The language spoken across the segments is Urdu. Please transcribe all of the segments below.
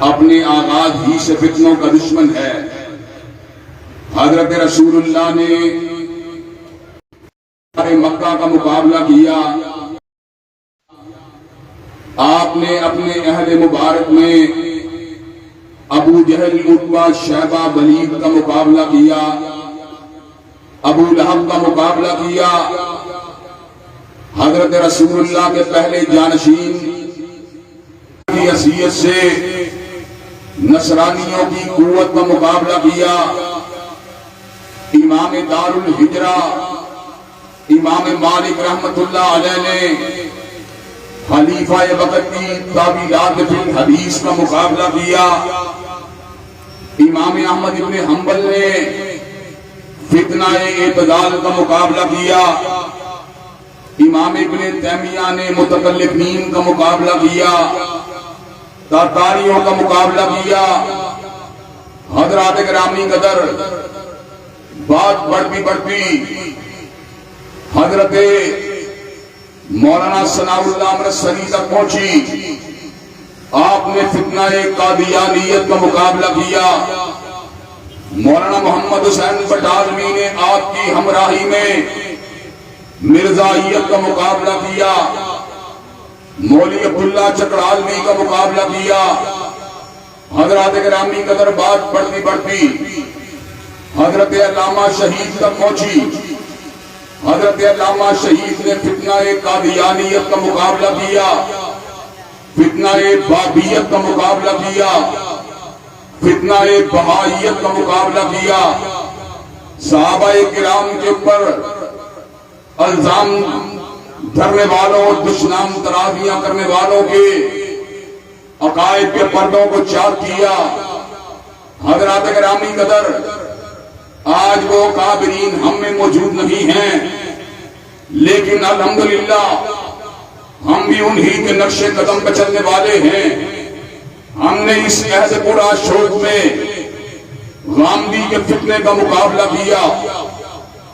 اپنے آغاز ہی سے فتنوں کا دشمن ہے۔ حضرت رسول اللہ نے مکہ کا مقابلہ کیا، آپ نے اپنے اہل مبارک میں ابو جہل، عتبہ، شیبہ، ولید کا مقابلہ کیا، ابو لہب کا مقابلہ کیا۔ حضرت رسول اللہ کے پہلے جانشین کی حیثیت سے نصرانیوں کی قوت کا مقابلہ کیا۔ امام دار الہجرہ امام مالک رحمت اللہ علیہ نے خلیفہ وقت کی تعویلات فی الحدیث کا مقابلہ کیا۔ امام احمد بن حنبل نے فتنہ اعتدال کا مقابلہ کیا۔ امام ابن تیمیہ نے متکلفین کا مقابلہ کیا، تاتاریوں کا مقابلہ کیا۔ حضرات گرامی قدر، بات بڑھتی بڑھتی حضرت مولانا ثناء اللہ امرتسری تک پہنچی۔ آپ نے فتنہ قادیانیت کا مقابلہ کیا۔ مولانا محمد حسین بٹالوی نے آپ کی ہمراہی میں مرزائیت کا مقابلہ کیا۔ مولوی عبداللہ چکرالوی کا مقابلہ کیا۔ حضرات گرامی قدر، بات بڑھتی بڑھتی حضرت علامہ شہید تک پہنچی۔ حضرت علامہ شہید نے فتنہ قادیانیت کا مقابلہ کیا، فتنہ بابیت کا مقابلہ کیا، فتنہ بہائیت کا مقابلہ کیا۔ صحابہ کرام کے اوپر الزام دھرنے والوں اور دشنام ترازیاں کرنے والوں کے عقائد کے پردوں کو چار کیا۔ حضرات گرامی قدر، آج وہ کابرین ہم میں موجود نہیں ہیں، لیکن الحمدللہ ہم بھی انہی کے نقش قدم پہ چلنے والے ہیں۔ ہم نے اس عہد پورا شوق میں غامدی کے فتنے کا مقابلہ کیا۔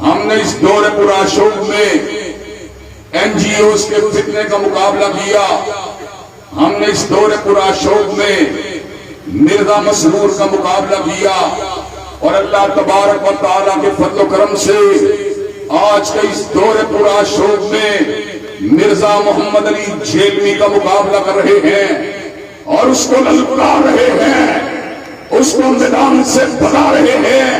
ہم نے اس دور پورا شوق میں این جی اوز کے فتنے کا مقابلہ کیا۔ ہم نے اس دور پورا شوق میں مرزا مسرور کا مقابلہ کیا، اور اللہ تبارک و تعالیٰ کے فضل و کرم سے آج کے اس دور پورا شوق میں مرزا محمد علی جھیلوی کا مقابلہ کر رہے ہیں، اور اس کو للکار رہے ہیں، اس کو میدان سے بھگا رہے ہیں،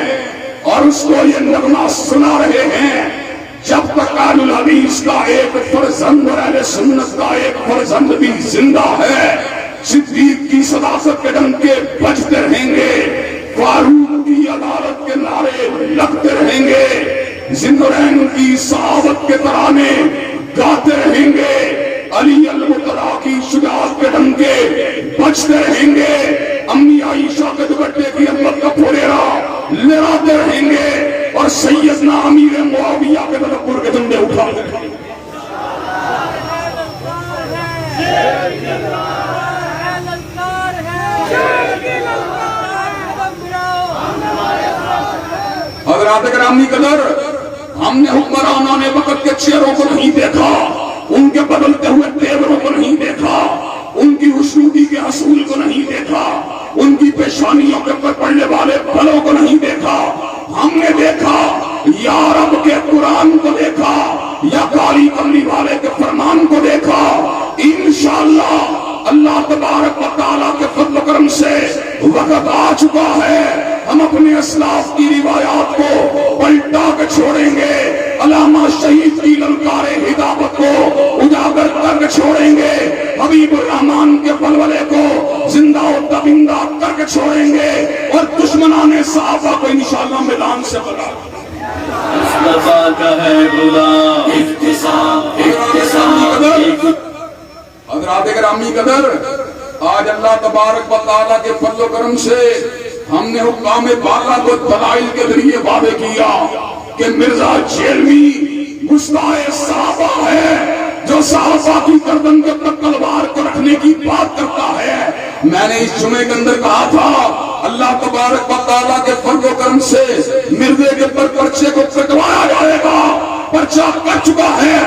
اور اس کو یہ نغمہ سنا رہے ہیں، جب تک اہل الحدیث کا ایک فرزند اور اہل سنت کا ایک فرزند بھی زندہ ہے، صدیق کی صداقت کے ڈنکے بجتے رہیں گے، فاروق کی عدالت کے نعرے لگتے رہیں گے، زندرین کی صحابت کے ترانے گاتے رہیں گے، علی المرتضیٰ کی شجاعت کے ڈنکے بجتے رہیں گے، امی عائشہ کے دوپٹے کی عظمت کا پھوریرا لہراتے رہیں گے، اور سیدنا امیر معاویہ کے تکبر کے جھنڈے اٹھاتے رہیں گے۔ حضرات گرامی قدر، ہم نے حکمرانان وقت کے چہروں کو نہیں دیکھا، ان کے بدلتے ہوئے تیوروں کو نہیں دیکھا، ان کی حسنودی کے حصول کو نہیں دیکھا، ان کی پیشانیوں کے اوپر پڑنے والے پھلوں کو نہیں دیکھا۔ ہم نے دیکھا یا رب کے قرآن کو دیکھا، یا کالی کملی والے کے فرمان کو دیکھا۔ انشاءاللہ اللہ تبارک و تعالیٰ کے فضل و کرم سے وقت آ چکا ہے، ہم اپنے اسلاف کی روایات کو پلٹا کے چھوڑیں گے، علامہ شہید کی للکار ہدایت کو اجاگر کر کے چھوڑیں گے، حبیب الرحمن کے ولولے کو زندہ و تابندہ کر کے چھوڑیں گے، اور دشمنان صحابہ کو انشاءاللہ میدان سے بھگا مصطفیٰ کا ہے غلام حضرات گرامی قدر، آج اللہ تبارک و تعالیٰ کے فضل و کرم سے ہم نے حکام بالا کو دلائل کے ذریعے واضح کیا کہ مرزا جھیلوی گستاخ صحابہ ہے، جو صحابہ کی گردن کے اوپر تلوار کو رکھنے کی بات کرتا ہے۔ میں نے اس جمعے کے اندر کہا تھا اللہ تبارک و تعالیٰ کے فضل و کرم سے مرزے کے اوپر پرچے کو کٹوایا جائے گا، پرچہ کٹ چکا ہے،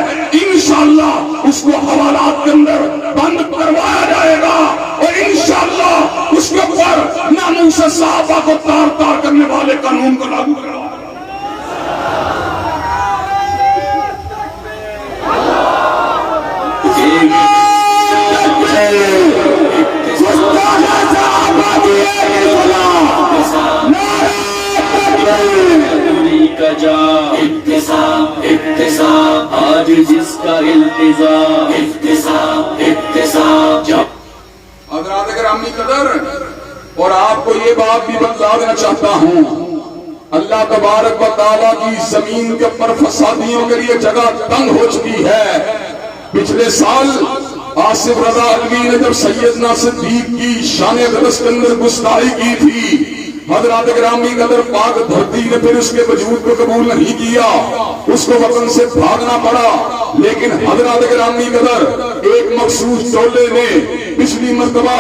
انشاءاللہ اس کو حوالات کے اندر بند کروایا جائے گا، اور انشاءاللہ اس قانون کو لاگو کرا۔ احتساب احتساب آج جس کا التزام احتساب احتساب حضرات گرامی قدر، اور آپ کو یہ بات بھی بتلا دینا چاہتا ہوں، اللہ تبارک و تعالیٰ کی زمین کے اوپر فسادیوں کے لیے جگہ تنگ ہو چکی ہے۔ پچھلے سال آصف رضا علوی نے جب سیدنا صدیق کی شان اقدس کے اندر گستاخی کی تھی، حضرات گرامی قدر پاک دھرتی نے پھر اس کے وجود کو قبول نہیں کیا، اس کو وطن سے بھاگنا پڑا۔ لیکن حضرات گرامی قدر ایک مخصوص ٹولے نے پچھلی مرتبہ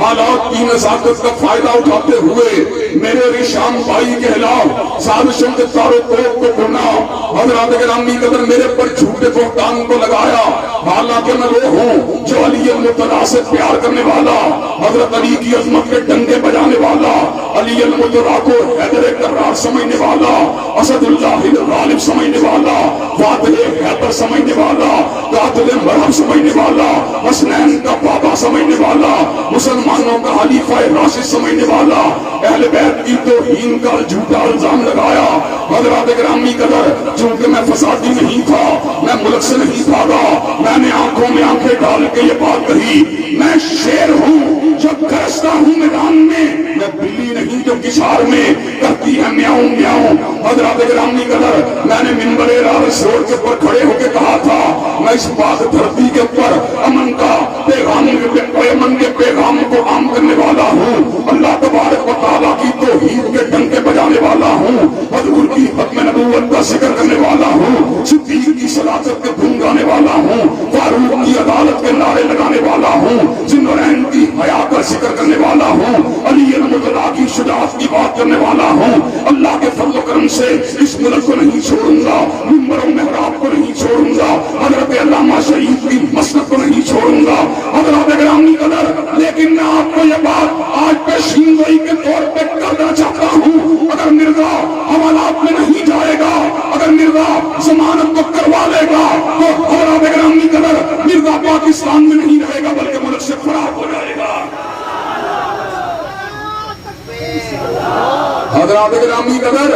حالات کی نزاکت کا فائدہ اٹھاتے ہوئے میرے ریشام بھائی کے خلاف سازشوں کے تارو توپ کو بنا، حضرات گرامی قدر میرے پر جھوٹے بہتان کو لگایا، حالانکہ میں وہ ہوں جو علی المرتضیٰ سے پیار کرنے والا، حضرت علی کی عظمت کے ڈنڈے بجانے والا، علی المرتضیٰ کو حیدر کرار سمجھنے والا، اسد اللہ الغالب سمجھنے والا، فاتح حیدر سمجھنے والا، قاتل مرحب سمجھنے والا، حسنین کا بابا سمجھنے والا، مسلمانوں کا خلیفہ راشد سمجھنے والا، اہل بیت کی توہین کا جھوٹا الزام لگایا۔ حضرات گرامی قدر، چونکہ میں فسادی نہیں تھا، میں ملک سے نہیں بھاگا، میں نے آنکھوں میں آنکھیں ڈال کے یہ بات کہی، میں شیر ہوں جب گرجتا ہوں میدان میں، میں بلی نہیں جو کچھار میں کرتی ہے میاؤں میاؤں۔ حضرات گرامی قدر، میں نے منبر راس روڈ کے اوپر کھڑے ہو کے کہا تھا، میں اس پاک دھرتی کے اوپر امن کا پیغام، امن کے پیغام کو عام کرنے والا ہوں، اللہ تبارک و تعالیٰ کی توحید کے ڈنکے بجانے والا ہوں، حضور کی ختم نبوت کا ذکر کرنے والا ہوں، صدیق کی صداقت کے دھن گانے والا ہوں، فاروق کی عدالت کے نعرے لگانے والا ہوں، ذوالنورین کی حیا کا ذکر کرنے والا ہوں، علی المرتضیٰ کی شجاعت کی بات کرنے والا ہوں۔ اللہ کے فضل و کرم سے اس ملک کو نہیں چھوڑوں گا، منبر و محراب کو نہیں چھوڑوں گا، حضرت علامہ شریف کی مسند کو نہیں چھوڑوں گا، حضرات گرامی قدر۔ لیکن میں آپ کو یہ بات آج پیشین گوئی کے طور پہ کرنا چاہتا ہوں، اگر مرزا حوالات میں نہیں جائے گا، اگر مرزا ضمانت کو کروا لے گا، تو حضرات گرامی قدر مرزا پاکستان میں نہیں رہے گا بلکہ ملک سے فرار ہو جائے گا۔ حضرات گرامی قدر،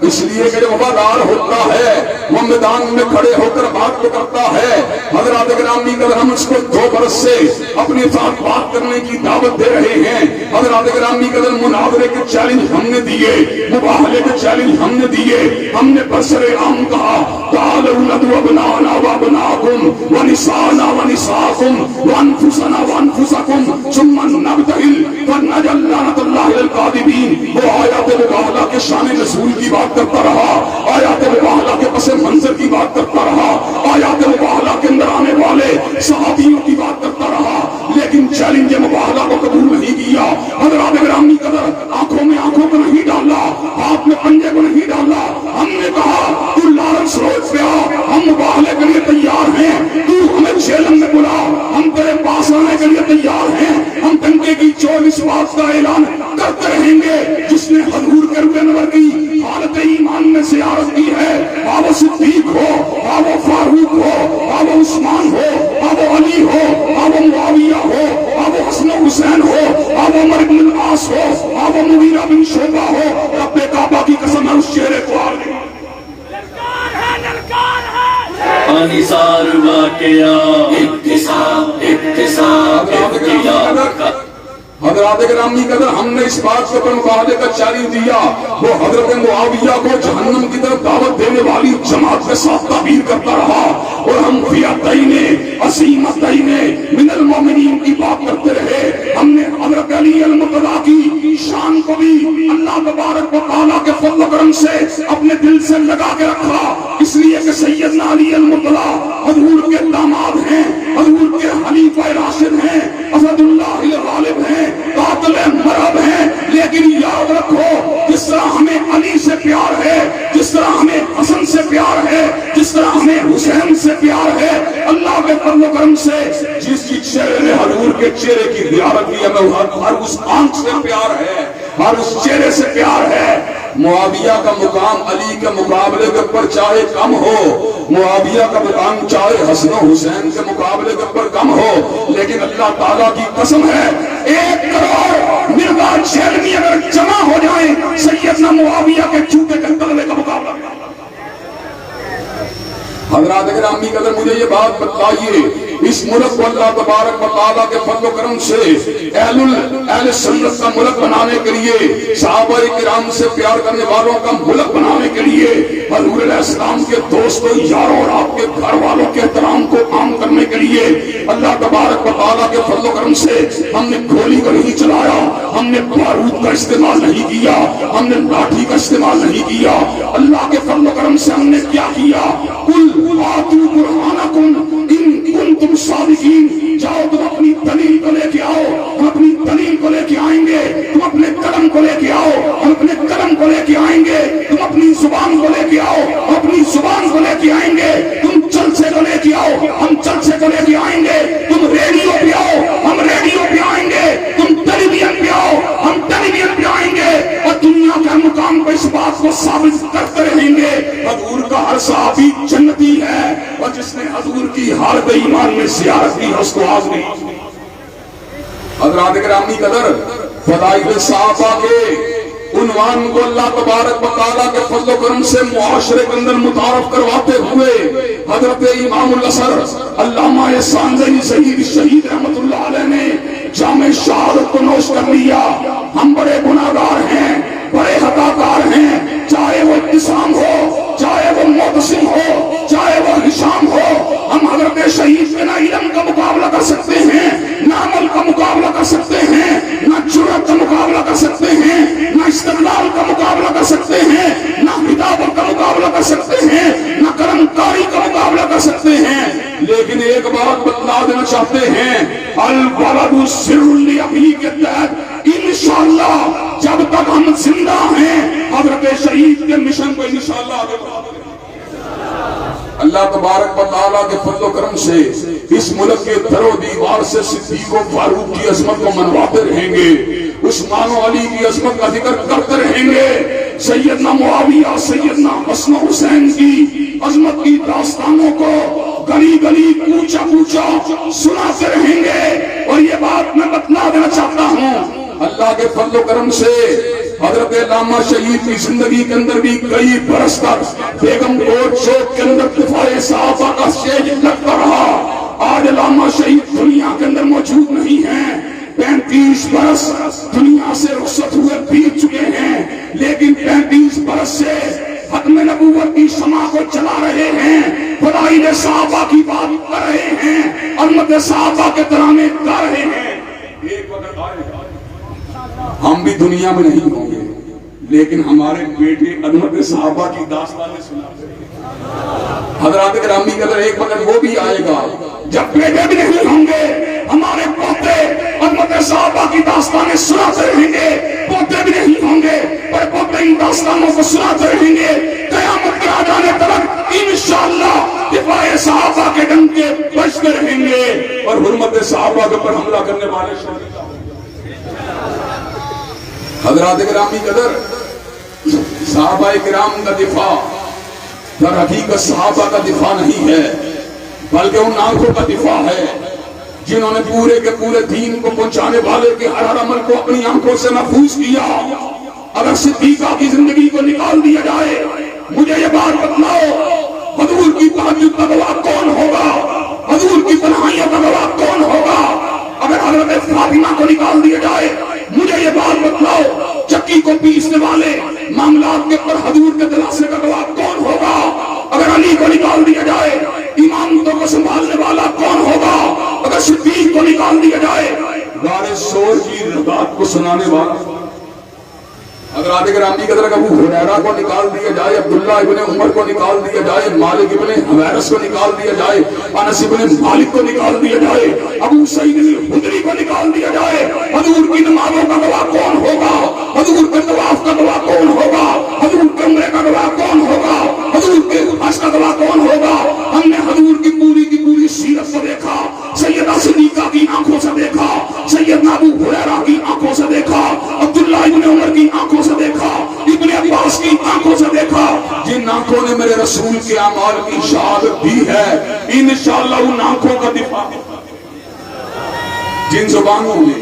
اس لیے کہ جو وفادار ہوتا ہے وہ میدان میں کھڑے ہو کر بات تو کرتا ہے۔ حضرات گرامی قدر، ہم اس کو 2 برس سے اپنے ساتھ بات کرنے کی دعوت دے رہے ہیں۔ حضرات گرامی قدر، مناظرے کے چیلنج ہم نے دیے، مباہلے کے چیلنج ہم نے دیے، ہم نے برسر عام کہا تعالوا ندعو ابناءنا وابناءکم ونساءنا ونساءکم وانفسنا وانفسکم ثم نبتہل فنجعل لعنۃ اللہ علی الکاذبین۔ وہ آیات مباہلہ کے شان نزول کی بات کرتا رہا، آیات مباہلہ کے پس منظر کی بات کرتا رہا، آیات مباہلہ کے اندر آنے والے صحابیوں کی بات کرتا رہا، لیکن چیلنج مباہلہ کو قبول نہیں کیا۔ حضرات گرامی قدر، آنکھوں میں آنکھوں کو نہیں ڈالا، ہاتھ میں پنجے کو نہیں ڈالا، ہم نے کہا تو لارنس روڈ پہ آ، ہم مباہلے کے لیے تیار ہیں، تو ہمیں جیلن میں بلا، ہم تیرے پاس آنے کے لیے تیار ہیں، ہم ڈنکے کی 24 بات کا اعلان کرتے رہیں گے۔ جس نے حضور کے روئے نور کی حالت ایمان میں زیارت کی ہے، وہ صدیق ہو، وہ فاروق ہو، وہ عثمان ہو، وہ علی ہو، وہ معاویہ ہو، وہ حسن حسین ہو، وہ عمر بن العاص ہو، وہ مغیرہ بن شعبہ ہو، رب کعبہ کی قسم ہے اس چہرے کو آلے انصار واقعہ احتساب احتساب احتساب۔ حضرات گرامی قدر، ہم نے اس بات کے اوپر مباہلے کا چیلنج دیا، وہ حضرت معاویہ کو جہنم کی طرف دعوت دینے والی جماعت کے ساتھ تعبیر کرتا رہا، اور ہم فئتین عظیمتین من المؤمنین کی بات کرتے رہے۔ ہم نے حضرت علی المرتضیٰ کی شان کو بھی اللہ تبارک و تعالیٰ کے فضل و کرم سے اپنے دل سے لگا کے رکھا، اس لیے کہ سیدنا علی المرتضیٰ حضور کے داماد ہیں، حضور کے خلیفہ راشد ہیں، اسد اللہ الغالب ہیں، قاتل مرحب ہیں۔ لیکن یاد رکھو، جس طرح ہمیں علی سے پیار ہے، جس طرح ہمیں حسن سے پیار ہے، جس طرح ہمیں حسین سے پیار ہے، اللہ کے فضل و کرم سے جس کی چہرے نے حضور کے چہرے کی زیارت کی، ہمیں ہر اس آنکھ سے پیار ہے، ہر اس چہرے سے پیار ہے۔ معاویہ کا مقام علی کے مقابلے کے اوپر چاہے کم ہو، معاویہ کا مقام چاہے حسن و حسین کے مقابلے کے اوپر کم ہو، لیکن اللہ تعالیٰ کی قسم ہے 1 کروڑ مرزا چیلمی اگر جمع ہو جائیں سیدنا معاویہ کے جوتے کے تلوے کا مقابلہ۔ حضرات گرامی قدر مجھے یہ بات بتائیے، اس ملک کو اللہ تبارک و تعالیٰ کے فضل و کرم سے اہل سنت کا ملک بنانے کے لیے، صحابہ کرام سے پیار کرنے والوں کا ملک بنانے کے لیے، حضور علیہ السلام کے دوستوں یاروں اور آپ کے گھر والوں کے احترام کو عام کرنے کے لیے اللہ تبارک و تعالیٰ کے فضل و کرم سے ہم نے گولی کو نہیں چلایا، ہم نے بارود کا استعمال نہیں کیا، ہم نے لاٹھی کا استعمال نہیں کیا۔ اللہ کے فضل و کرم سے ہم نے کیا کیا؟ قل آتوا برہانکم ان کنتم صادقین، جاؤ تم اپنی دلیل کو لے کے آؤ، ہم اپنی دلیل کو لے کے آئیں گے، تم اپنے قلم کو لے کے آؤ، ہم اپنے قلم کو لے کے آئیں گے، تم اپنی زبان کو لے کے آؤ، ہم اپنی زبان کو لے کے آئیں گے، تم جلسے کو لے کے آؤ، ہم جلسے کو لے کے آئیں گے، تم ریڈیو پہ آؤ، ہم ریڈیو پہ آئیں گے، تم ٹیلی ویژن پہ آؤ، ہم ٹیلی ویژن پہ آئیں گے، اور دنیا کے مقام پر اس بات کو ثابت کرتے رہیں گے حضور کا ہر صحابی جنتی ہے، اور جس نے حضور کی حالت ایمان میں زیارت کی اس کو آج نہیں۔ حضرات گرامی قدر فضائل صحابہ کے عنوان کو اللہ تبارک و تعالیٰ کے فضل و کرم سے معاشرے کے اندر متعارف کرواتے ہوئے حضرت امام الازہر علامہ سانزئی سعید شہید رحمت اللہ علیہ نے جامع شہادت کو نوش کر لیا۔ ہم بڑے گناہگار ہیں، بڑے خطاکار ہیں، چاہے وہ ابتسام ہو، چاہے وہ معتصم ہو، چاہے وہ ہشام ہو، ہم حضرت شہید کے نہ علم کا مقابلہ کر سکتے ہیں، نہ عمل کا مقابلہ کر سکتے ہیں، نہ جرأت کا مقابلہ کر سکتے ہیں، نہ استدلال کا مقابلہ کر سکتے ہیں، نہ ہدایت کا مقابلہ کر سکتے ہیں، نہ قلم کاری کا مقابلہ کر سکتے ہیں، لیکن ایک بات بتلا دینا چاہتے ہیں، الولد سر لابی کے تحت انشاءاللہ جب تک ہم زندہ ہیں حضرت شہید کے مشن کو انشاءاللہ آگے بڑھاتے ہیں۔ اللہ تبارک و تعالیٰ کے فضل و کرم سے اس ملک کے در و دیوار سے صدیق و فاروق کی عظمت کو منواتے رہیں گے، عثمان و علی کی عظمت کا ذکر کرتے رہیں گے، سیدنا معاویہ، سیدنا حسن و حسین کی عظمت کی داستانوں کو گلی گلی کوچا کوچا سناتے رہیں گے۔ اور یہ بات میں بتلا دینا چاہتا ہوں، اللہ کے فضل و کرم سے حضرت علامہ شہید کی زندگی کے اندر بھی کئی برس تک بیگم کوٹ چوک کے اندر دفاع صحابہ کا سٹیج لگتا رہا۔ آج علامہ شہید دنیا کے اندر موجود نہیں ہیں، 35 برس دنیا سے رخصت ہوئے بیت چکے ہیں، لیکن 35 برس سے ختم نبوت کی شمع کو چلا رہے ہیں، فضائل صحابہ کی بات کر رہے ہیں، عظمت صحابہ کے ترانے گا رہے ہیں۔ ایک وقت آئے گا ہم بھی دنیا میں نہیں ہوں گے، لیکن ہمارے بیٹے عظمت صحابہ کی داستانیں سناتے ہیں۔ حضرات گرامی قدر ایک وقت وہ بھی آئے گا جب بیٹے بھی نہیں ہوں گے، ہمارے پوتے عظمت صحابہ کی داستانیں سناتے رہیں گے، پوتے بھی نہیں ہوں گے پر پوتے ان داستانوں کو سناتے رہیں گے، قیامت کے آ جانے تک انشاءاللہ دفاع صحابہ کے ڈنکے بجتے رہیں گے اور حرمت صحابہ کے اوپر حملہ کرنے والے شامل۔ حضرات گرامی قدر صحابہ کرام کا دفاع در حقیقت صحابہ کا دفاع نہیں ہے، بلکہ ان آنکھوں کا دفاع ہے جنہوں نے پورے کے پورے دین کو پہنچانے والے کے ہر عمل کو اپنی آنکھوں سے محفوظ کیا۔ اگر صدیقہ کی زندگی کو نکال دیا جائے، مجھے یہ بات بتلاؤ حضور کی تہجد کا گواہ کون ہوگا؟ حضور کی تنہائیوں کا گواہ کون ہوگا؟ اگر حضرت فاطمہ کو نکال دیا جائے، مجھے یہ بات بتلاؤ چکی کو پیسنے والے معاملات کے پر حضور کے دلاسے کا گواہ کون ہوگا؟ اگر علی کو نکال دیا جائے، امامتوں کو سنبھالنے والا کون ہوگا؟ اگر صدیق کو نکال دیا جائے، غار سور کی رضاعت کو سنانے والا۔ حضرات گرامی قدر ابو ہریرہ کو نکال دیا جائے، عبداللہ ابن عمر کو نکال دیا جائے، مالک ابن حویرث کو نکال دیا جائے، انس ابن مالک کو نکال دیا جائے، ابو سعید الخدری کو نکال دیا جائے، حضور کی نمازوں کا گواہ کون ہوگا؟ حضور کے طواف کا گواہ کون ہوگا؟ حضور کے عمرے کا گواہ کون ہوگا؟ حضور کے حج کا گواہ کون ہوگا؟ ہم نے حضور کی پوری سیرت کو دیکھا، سیدہ صدیقہ کی آنکھوں سے دیکھا، سیدنا ابو ہریرہ کی آنکھوں سے دیکھا، عبداللہ ابن عمر کی آنکھوں سے دیکھا، ابن عباس رسول کے اعمال کی شہادت دی ہے، انشاءاللہ ان آنکھوں کا دفاع، جن زبانوں نے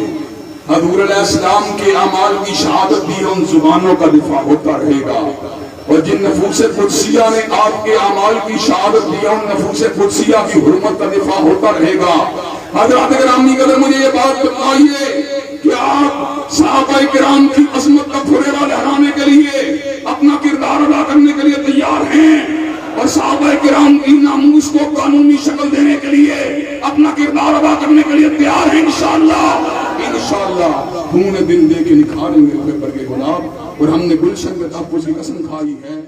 حضور علیہ السلام کے اعمال کی شہادت دی، ان زبانوں کا دفاع ہوتا رہے گا، اور جن نفوس قدسیہ نے آپ کے اعمال کی شہادت دی، ان نفوس قدسیہ کی حرمت کا دفاع ہوتا رہے گا۔ حضرات گرامی قدر، مجھے یہ بات بتائیے کہ آپ صحابہ کرام کی عظمت کا پھریرا لہرانے کے لیے اپنا کردار ادا کرنے کے لیے تیار ہیں، اور صحابہ کرام کی ناموس کو قانونی شکل دینے کے لیے اپنا کردار ادا کرنے کے لیے تیار ہیں انشاءاللہ خون دل دے کے نکھاریں گے برگ گلاب، اور ہم نے گلشن کے تحفظ کی قسم کھائی ہے۔